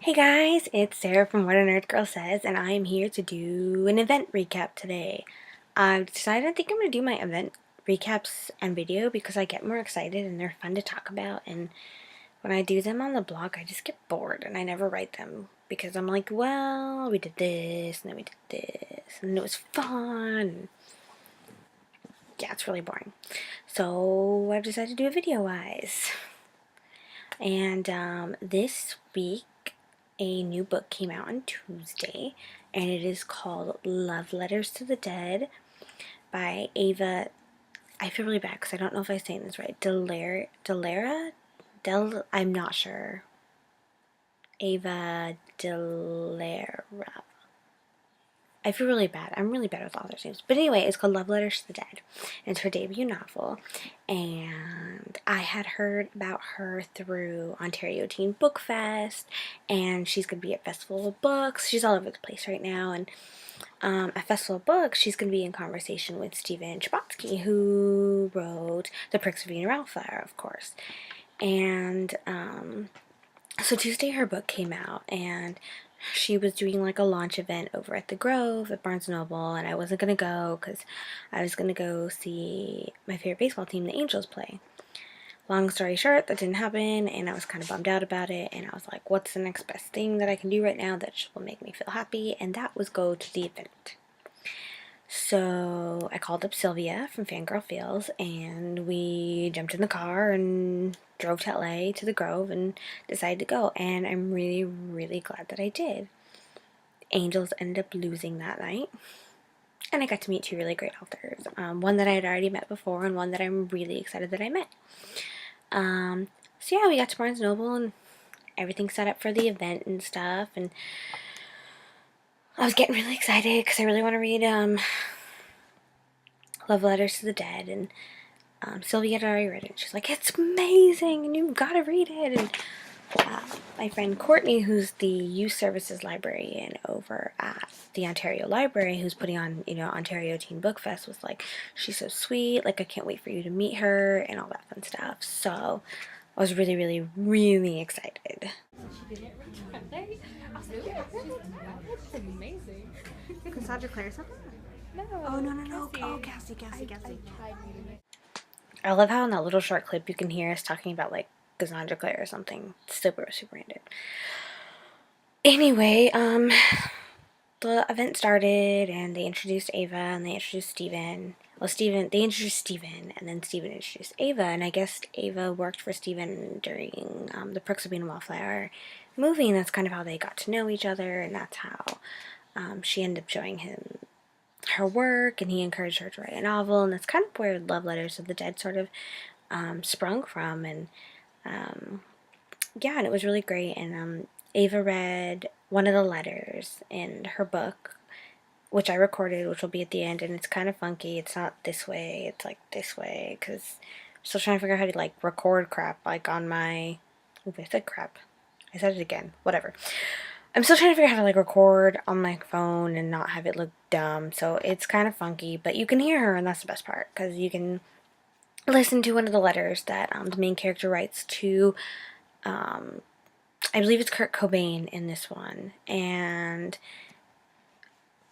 Hey guys, it's Sarah from What a Nerd Girl Says, and I am here to do an event recap today. I've decided I think I'm going to do my event recaps and video because I get more excited and they're fun to talk about, and when I do them on the blog, I just get bored and I never write them because I'm like, well, we did this, and then we did this, and it was fun. Yeah, it's really boring. So I've decided to do it video-wise. And this week, a new book came out on Tuesday, and it is called Love Letters to the Dead by Ava. I feel really bad because I don't know if I'm saying this right. Dellaira? I'm not sure. Ava Dellaira. I feel really bad. I'm really bad with authors' names. But anyway, it's called Love Letters to the Dead. And it's her debut novel. And I had heard about her through Ontario Teen Book Fest. And she's going to be at Festival of Books. She's all over the place right now. And at Festival of Books, she's going to be in conversation with Stephen Chbosky, who wrote The Pricks of Being a Wildflower, of course. And so Tuesday her book came out, and she was doing like a launch event over at the Grove at Barnes & Noble, and I wasn't going to go because I was going to go see my favorite baseball team, the Angels, play. Long story short, that didn't happen, and I was kind of bummed out about it, and I was like, what's the next best thing that I can do right now that will make me feel happy? And that was go to the event. So I called up Sylvia from Fangirl Feels, and we jumped in the car and drove to LA to the Grove and decided to go. And I'm really, really glad that I did. Angels ended up losing that night, and I got to meet two really great authors. One that I had already met before, and one that I'm really excited that I met. So yeah, we got to Barnes Noble, and everything set up for the event and stuff. And I was getting really excited because I really want to read Love Letters to the Dead, and Sylvia had already read it. She's like, it's amazing, and you've got to read it. And my friend Courtney, who's the youth services librarian over at the Ontario Library, who's putting on, Ontario Teen Book Fest, was like, she's so sweet, like, I can't wait for you to meet her, and all that fun stuff. So I was really, really, really excited. She didn't return. I was like, yeah, that's amazing. Cassandra Clare something? No. Oh, no. Cassie. Oh, Cassie. I tried reading it. I love how in that little short clip you can hear us talking about, like, Cassandra Clare or something. It's super, super random. Anyway, the event started, and they introduced Ava, and they introduced Stephen. Well, they introduced Stephen, and then Stephen introduced Ava, and I guess Ava worked for Stephen during The Pricks of Being a Wildflower movie, and that's kind of how they got to know each other, and that's how she ended up showing him her work, and he encouraged her to write a novel, and that's kind of where Love Letters to the Dead sort of sprung from. And yeah, and it was really great. And Ava read one of the letters in her book, which I recorded, which will be at the end, and it's kind of funky. It's not this way, it's like this way, because I'm still trying to figure out how to like record crap, like on my, ooh, I said crap, I said it again, whatever. I'm still trying to figure out how to like record on my phone and not have it look dumb, so it's kind of funky, but you can hear her, and that's the best part, because you can listen to one of the letters that the main character writes to, I believe it's Kurt Cobain in this one, and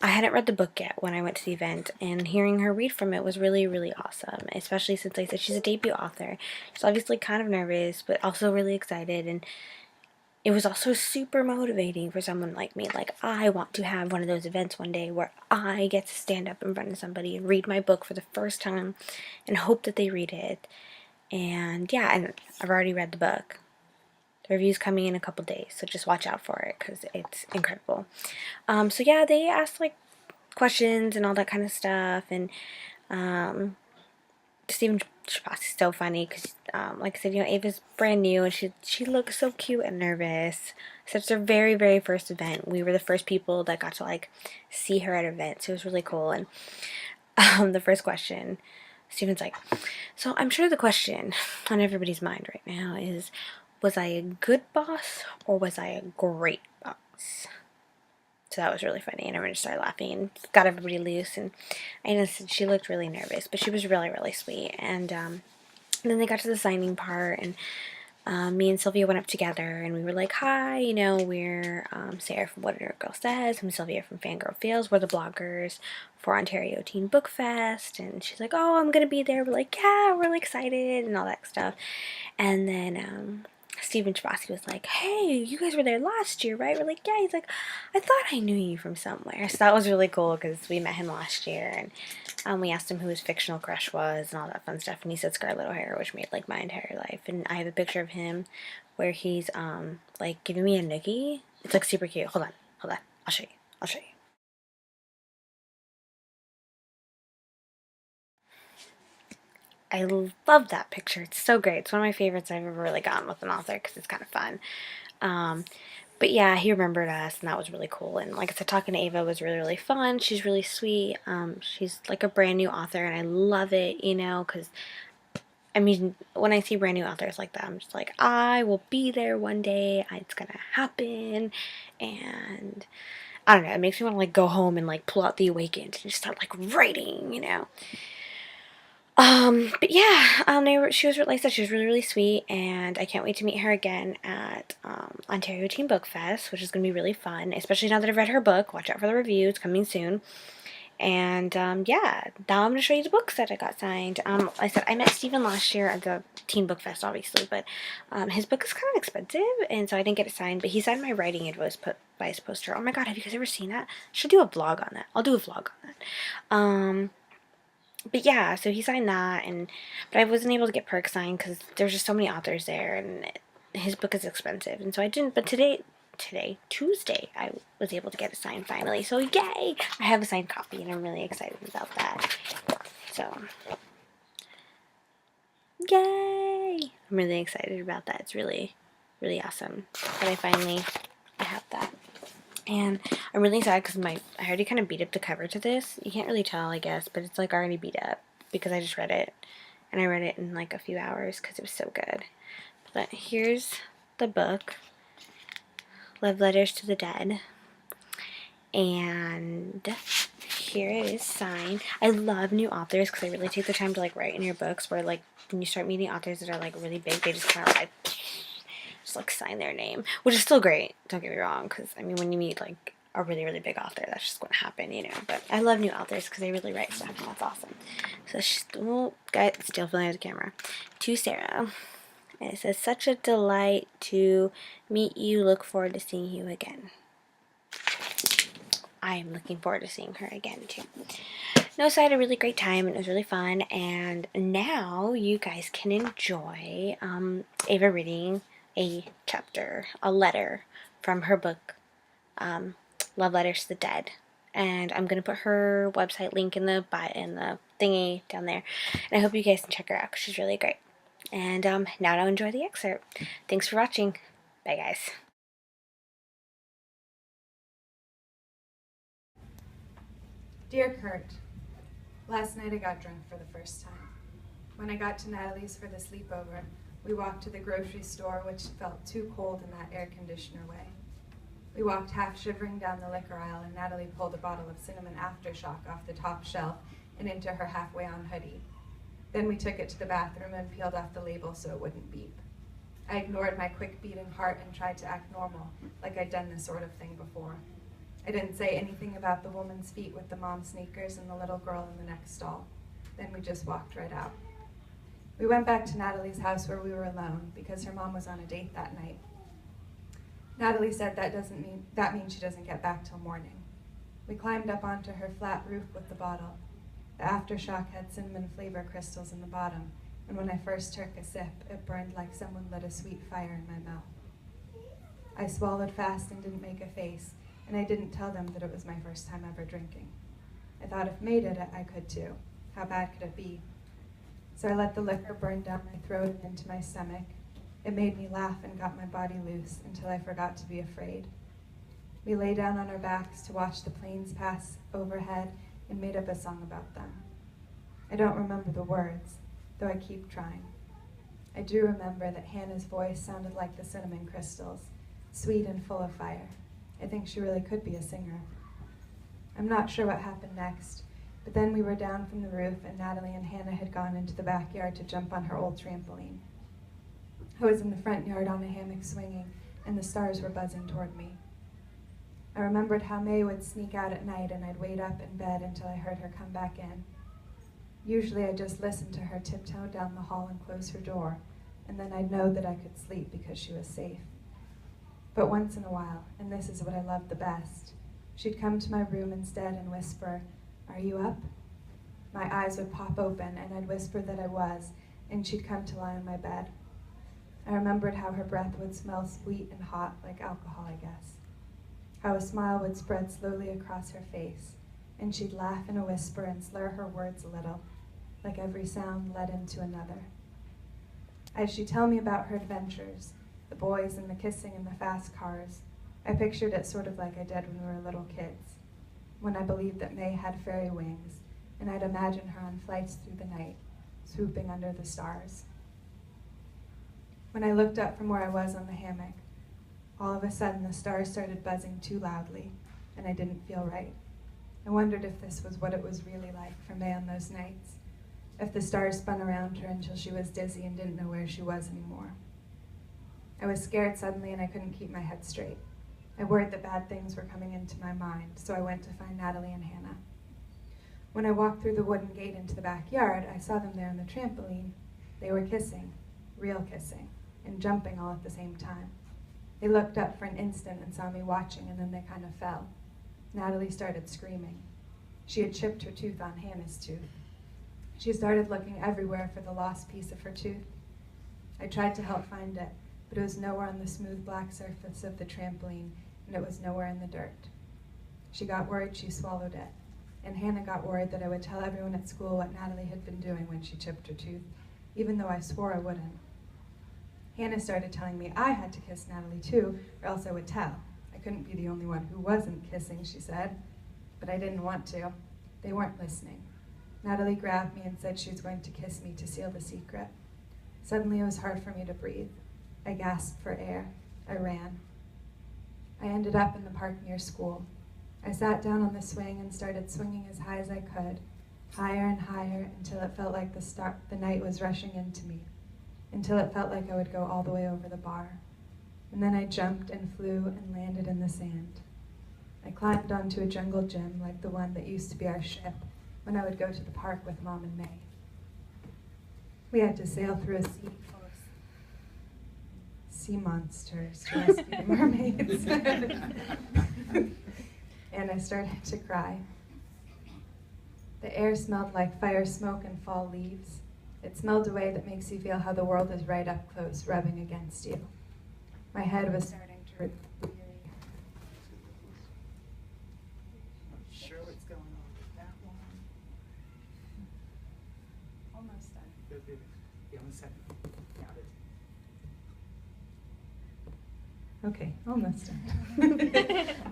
I hadn't read the book yet when I went to the event, and hearing her read from it was really, really awesome, especially since, like I said, she's a debut author. She's obviously kind of nervous, but also really excited, and it was also super motivating for someone like me. Like, I want to have one of those events one day where I get to stand up in front of somebody and read my book for the first time and hope that they read it. And yeah, and I've already read the book. The review's coming in a couple days, so just watch out for it because it's incredible. So yeah, they asked like questions and all that kind of stuff, and Stephen Chbosky's so funny because, like I said, Ava's brand new, and she looks so cute and nervous. So it's her very, very first event. We were the first people that got to like see her at an event, so it was really cool. And the first question, Stephen's like, so I'm sure the question on everybody's mind right now is, was I a good boss or was I a great boss? So that was really funny, and everyone just started laughing and got everybody loose. And I noticed she looked really nervous, but she was really, really sweet. And then they got to the signing part, and me and Sylvia went up together and we were like, hi, you know, we're Sarah from What a Nerd Girl Says. I'm Sylvia from Fangirl Feels. We're the bloggers for Ontario Teen Book Fest. And she's like, oh, I'm going to be there. We're like, yeah, we're really excited and all that stuff. And then Stephen Chbosky was like, hey, you guys were there last year, right? We're like, yeah. He's like, I thought I knew you from somewhere. So that was really cool because we met him last year. And we asked him who his fictional crush was and all that fun stuff, and he said Scarlett O'Hara, which made like my entire life. And I have a picture of him where he's like giving me a noogie. It's like super cute. Hold on. I'll show you. I'll show you. I love that picture. It's so great. It's one of my favorites I've ever really gotten with an author because it's kind of fun. Um, but yeah, he remembered us, and that was really cool. And like I said, talking to Ava was really, really fun. She's really sweet. She's like a brand new author, and I love it, you know, because I mean, when I see brand new authors like that, I'm just like, I will be there one day. It's gonna happen, and I don't know. It makes me want to like go home and like pull out The Awakened and just start like writing, you know. But yeah, she was like I said, she was really, really sweet, and I can't wait to meet her again at Ontario Teen Book Fest, which is gonna be really fun, especially now that I've read her book. Watch out for the review; it's coming soon. And yeah, now I'm going to show you the books that I got signed. I said I met Stephen last year at the Teen Book Fest, obviously, but his book is kind of expensive, and so I didn't get it signed. But he signed my writing advice put by his poster. Oh my god, have you guys ever seen that? I should do a vlog on that. I'll do a vlog on that. But yeah, so he signed that, but I wasn't able to get perk signed because there's just so many authors there, and his book is expensive, and so I didn't. But Tuesday, I was able to get it signed finally. So yay! I have a signed copy, and I'm really excited about that. So yay! I'm really excited about that. It's really, really awesome that I have that. And I'm really sad because I already kind of beat up the cover to this. You can't really tell, I guess, but it's like already beat up because I just read it. And I read it in like a few hours because it was so good. But here's the book, Love Letters to the Dead. And here it is signed. I love new authors because they really take the time to like write in your books, where like when you start meeting authors that are like really big, they just kind of like just like sign their name, which is still great, don't get me wrong, because I mean when you meet like a really, really big author, that's just going to happen, you know. But I love new authors because they really write stuff, and that's awesome. So guys, still filming with the camera. To Sarah, and it says, such a delight to meet you. Look forward to seeing you again. I am looking forward to seeing her again too. No, so I had a really great time, and it was really fun, and now you guys can enjoy Ava reading a letter from her book, Love Letters to the Dead. And I'm going to put her website link in the thingy down there, and I hope you guys can check her out because she's really great. And now I'll enjoy the excerpt. Thanks for watching. Bye, guys. Dear Kurt, last night I got drunk for the first time. When I got to Natalie's for the sleepover, we walked to the grocery store, which felt too cold in that air conditioner way. We walked half shivering down the liquor aisle, and Natalie pulled a bottle of cinnamon aftershock off the top shelf and into her halfway on hoodie. Then we took it to the bathroom and peeled off the label so it wouldn't beep. I ignored my quick beating heart and tried to act normal, like I'd done this sort of thing before. I didn't say anything about the woman's feet with the mom sneakers and the little girl in the next stall. Then we just walked right out. We went back to Natalie's house where we were alone because her mom was on a date that night. Natalie said that means she doesn't get back till morning. We climbed up onto her flat roof with the bottle. The aftershock had cinnamon flavor crystals in the bottom, and when I first took a sip, it burned like someone lit a sweet fire in my mouth. I swallowed fast and didn't make a face, and I didn't tell them that it was my first time ever drinking. I thought if May did it, I could too. How bad could it be? So I let the liquor burn down my throat and into my stomach. It made me laugh and got my body loose until I forgot to be afraid. We lay down on our backs to watch the planes pass overhead and made up a song about them. I don't remember the words, though I keep trying. I do remember that Hannah's voice sounded like the cinnamon crystals, sweet and full of fire. I think she really could be a singer. I'm not sure what happened next, but then we were down from the roof and Natalie and Hannah had gone into the backyard to jump on her old trampoline. I was in the front yard on a hammock swinging, and the stars were buzzing toward me. I remembered how May would sneak out at night, and I'd wait up in bed until I heard her come back in. Usually I'd just listen to her tiptoe down the hall and close her door, and then I'd know that I could sleep because she was safe. But once in a while, and this is what I loved the best, she'd come to my room instead and whisper, "Are you up?" My eyes would pop open, and I'd whisper that I was, and she'd come to lie on my bed. I remembered how her breath would smell sweet and hot, like alcohol, I guess. How a smile would spread slowly across her face, and she'd laugh in a whisper and slur her words a little, like every sound led into another. As she'd tell me about her adventures, the boys and the kissing and the fast cars, I pictured it sort of like I did when we were little kids, when I believed that May had fairy wings, and I'd imagine her on flights through the night, swooping under the stars. When I looked up from where I was on the hammock, all of a sudden the stars started buzzing too loudly, and I didn't feel right. I wondered if this was what it was really like for May on those nights, if the stars spun around her until she was dizzy and didn't know where she was anymore. I was scared suddenly, and I couldn't keep my head straight. I worried that bad things were coming into my mind, so I went to find Natalie and Hannah. When I walked through the wooden gate into the backyard, I saw them there on the trampoline. They were kissing, real kissing, and jumping all at the same time. They looked up for an instant and saw me watching, and then they kind of fell. Natalie started screaming. She had chipped her tooth on Hannah's tooth. She started looking everywhere for the lost piece of her tooth. I tried to help find it, but it was nowhere on the smooth black surface of the trampoline, and it was nowhere in the dirt. She got worried she swallowed it, and Hannah got worried that I would tell everyone at school what Natalie had been doing when she chipped her tooth, even though I swore I wouldn't. Hannah started telling me I had to kiss Natalie too, or else I would tell. I couldn't be the only one who wasn't kissing, she said, but I didn't want to. They weren't listening. Natalie grabbed me and said she was going to kiss me to seal the secret. Suddenly it was hard for me to breathe. I gasped for air. I ran. I ended up in the park near school. I sat down on the swing and started swinging as high as I could, higher and higher, until it felt like the night was rushing into me, until it felt like I would go all the way over the bar. And then I jumped and flew and landed in the sand. I climbed onto a jungle gym like the one that used to be our ship when I would go to the park with Mom and May. We had to sail through a sea full of sea monsters to rescue the mermaids. And I started to cry. The air smelled like fire, smoke, and fall leaves. It smelled a way that makes you feel how the world is right up close, rubbing against you. My head was starting to weary. Sure what's going on with that one? Almost done. Yeah, 1 second. Got it. Okay, almost done.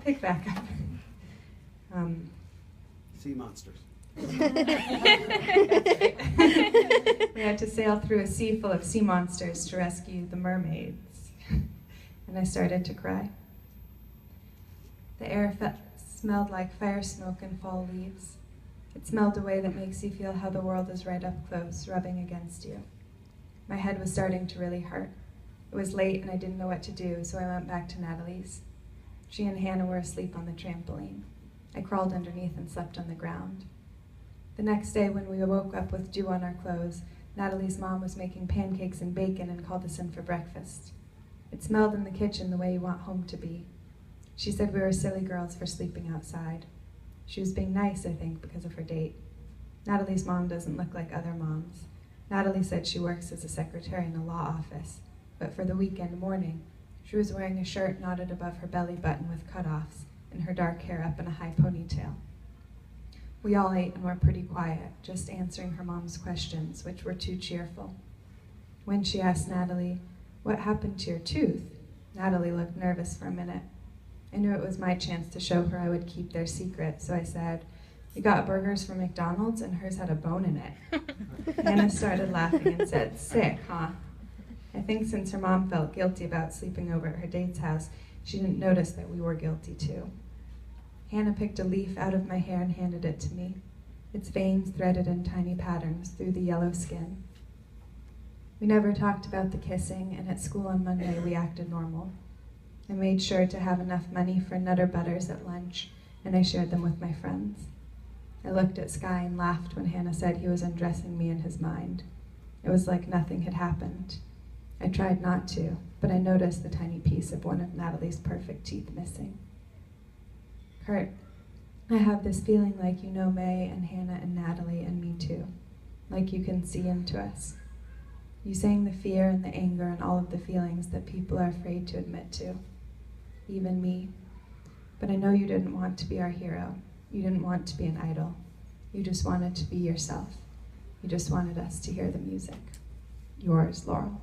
Pick back up. Sea monsters. We had to sail through a sea full of sea monsters to rescue the mermaids. And I started to cry. The air smelled like fire, smoke, and fall leaves. It smelled a way that makes you feel how the world is right up close, rubbing against you. My head was starting to really hurt. It was late and I didn't know what to do, so I went back to Natalie's. She and Hannah were asleep on the trampoline. I crawled underneath and slept on the ground. The next day, when we woke up with dew on our clothes, Natalie's mom was making pancakes and bacon and called us in for breakfast. It smelled in the kitchen the way you want home to be. She said we were silly girls for sleeping outside. She was being nice, I think, because of her date. Natalie's mom doesn't look like other moms. Natalie said she works as a secretary in a law office, but for the weekend morning, she was wearing a shirt knotted above her belly button with cutoffs and her dark hair up in a high ponytail. We all ate and were pretty quiet, just answering her mom's questions, which were too cheerful. When she asked Natalie, "What happened to your tooth?" Natalie looked nervous for a minute. I knew it was my chance to show her I would keep their secret, so I said, "We got burgers from McDonald's and hers had a bone in it." Hannah started laughing and said, "Sick, huh?" I think since her mom felt guilty about sleeping over at her date's house, she didn't notice that we were guilty too. Hannah picked a leaf out of my hair and handed it to me, its veins threaded in tiny patterns through the yellow skin. We never talked about the kissing, and at school on Monday we acted normal. I made sure to have enough money for Nutter Butters at lunch, and I shared them with my friends. I looked at Sky and laughed when Hannah said he was undressing me in his mind. It was like nothing had happened. I tried not to, but I noticed the tiny piece of one of Natalie's perfect teeth missing. Kurt, I have this feeling like you know May and Hannah and Natalie and me too, like you can see into us. You sang the fear and the anger and all of the feelings that people are afraid to admit to, even me. But I know you didn't want to be our hero. You didn't want to be an idol. You just wanted to be yourself. You just wanted us to hear the music. Yours, Laurel.